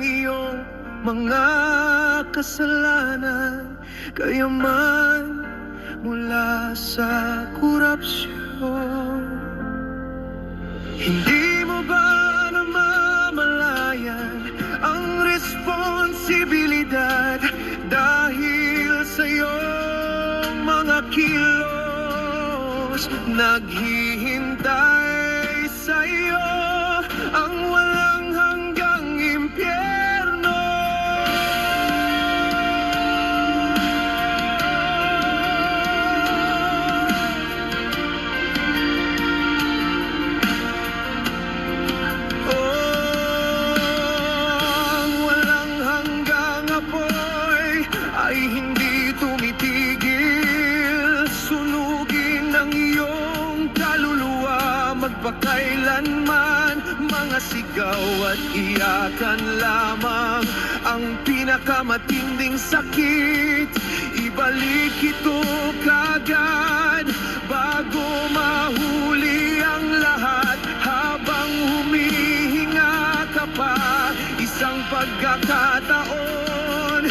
iyong mga kasalanan, kayaman mula sa korupsyon. Hindi mo ba namamalayan ang responsibilidad dahil sa iyong mga kilos? Naghihintay sa iyo ang walang hanggang impyerno. Ay hindi tumitigil, sunugin ang iyong kaluluwa magpakailanman. Mga sigaw at iyakan lamang ang pinakamatinding sakit. Ibalik ito kagad bago mahuli ang lahat. Habang humihinga ka pa, isang pagkakataon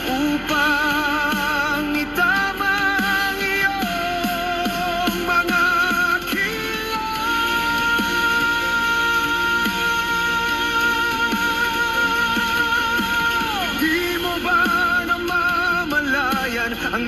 upang itama ang iyong mga kilos. Di mo ba namamalayan ang